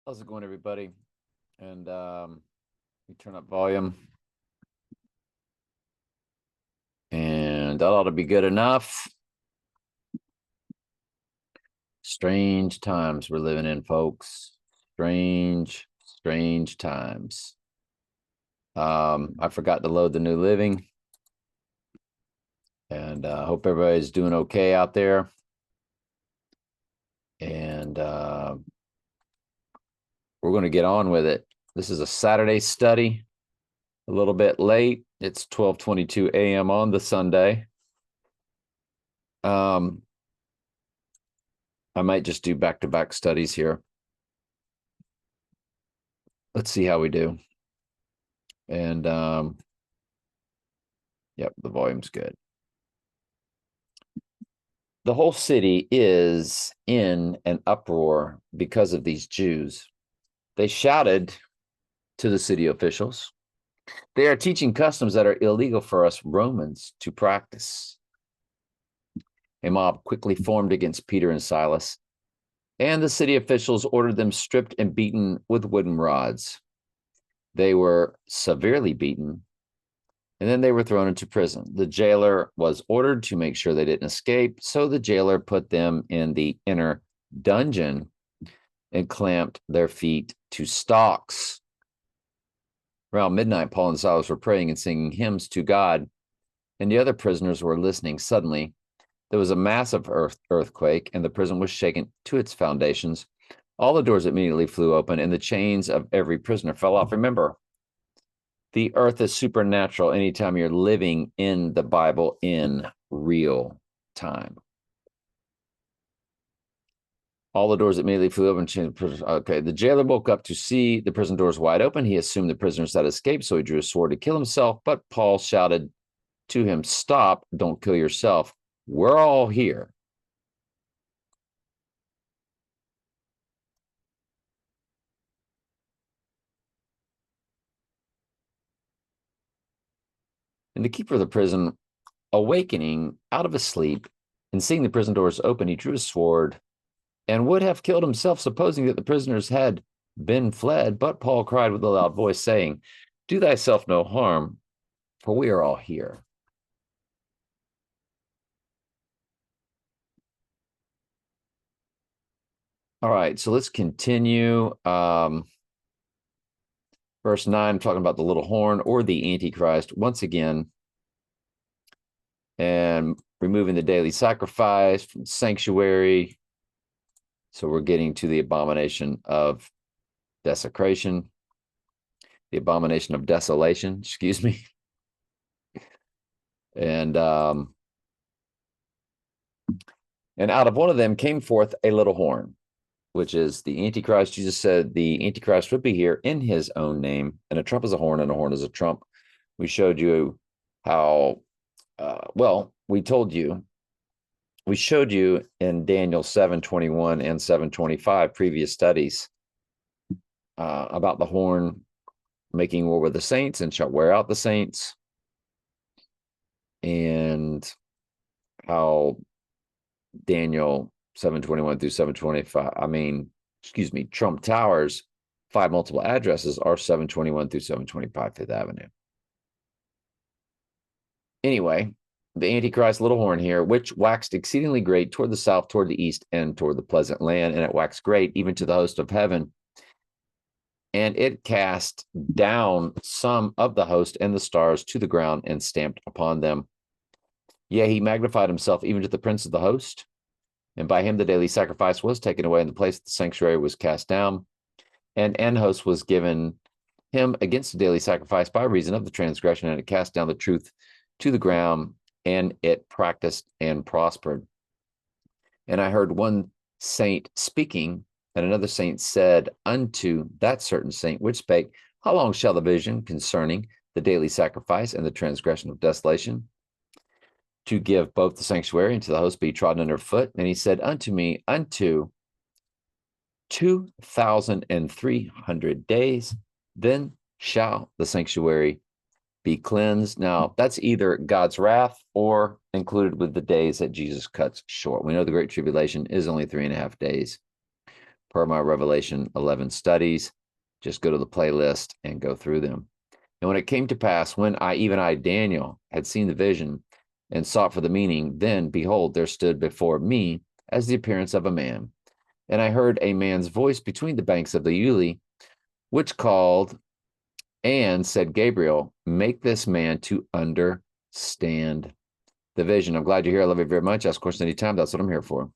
How's it going, everybody? And we turn up volume, and that ought to be good enough. Strange times we're living in, folks. Strange times. I forgot to load the New Living, and hope everybody's doing okay out there. And we're going to get on with it. This is a Saturday study, a little bit late. It's 12:22 a.m. on the Sunday. I might just do back-to-back studies here. Let's see how we do. And yep, the volume's good. The whole city is in an uproar because of these Jews. They shouted to the city officials, "They are teaching customs that are illegal for us Romans to practice." A mob quickly formed against Peter and Silas, and the city officials ordered them stripped and beaten with wooden rods. They were severely beaten, and then they were thrown into prison. The jailer was ordered to make sure they didn't escape, so the jailer put them in the inner dungeon and clamped their feet to stocks. Around midnight, Paul and Silas were praying and singing hymns to God, and the other prisoners were listening. Suddenly, there was a massive earthquake, and the prison was shaken to its foundations. All the doors immediately flew open, and the chains of every prisoner fell off. Remember, the earth is supernatural anytime you're living in the Bible in real time. All the doors immediately flew open. Okay, the jailer woke up to see the prison doors wide open. He assumed the prisoners had escaped, so he drew a sword to kill himself. But Paul shouted to him, "Stop, don't kill yourself. We're all here." And the keeper of the prison, awakening out of his sleep and seeing the prison doors open, he drew his sword and would have killed himself, supposing that the prisoners had been fled. But Paul cried with a loud voice, saying, "Do thyself no harm, for we are all here." All right, so let's continue. Verse 9, talking about the little horn or the Antichrist once again, and removing the daily sacrifice from the sanctuary. So we're getting to the abomination of desecration, the abomination of desolation, excuse me. And out of one of them came forth a little horn, which is the Antichrist. Jesus said the Antichrist would be here in his own name, and a trump is a horn, and a horn is a trump. We showed you how, we told you, we showed you in Daniel 7:21 and 7:25 previous studies about the horn making war with the saints and shall wear out the saints, and how Daniel 7:21 through 7:25, Trump Towers, 5 multiple addresses are 721 through 725 Fifth Avenue. Anyway, the Antichrist little horn here, which waxed exceedingly great toward the south, toward the east, and toward the pleasant land, and it waxed great even to the host of heaven. And it cast down some of the host and the stars to the ground and stamped upon them. Yea, he magnified himself even to the prince of the host, and by him the daily sacrifice was taken away, and the place of the sanctuary was cast down, and an host was given him against the daily sacrifice by reason of the transgression, and it cast down the truth to the ground, and it practiced and prospered. And I heard one saint speaking, and another saint said unto that certain saint which spake, How long shall the vision concerning the daily sacrifice and the transgression of desolation, to give both the sanctuary and to the host be trodden under foot? And he said unto me, unto 2,300 days, then shall the sanctuary be cleansed. Now, that's either God's wrath or included with the days that Jesus cuts short. We know the Great Tribulation is only 3.5 days. per my Revelation 11 studies. Just go to the playlist and go through them. And when it came to pass, when I, Daniel, had seen the vision and sought for the meaning, then behold, there stood before me as the appearance of a man. And I heard a man's voice between the banks of the Uli, which called and said, Gabriel, make this man to understand the vision. I'm glad you're here. I love you very much. Ask questions anytime. That's what I'm here for.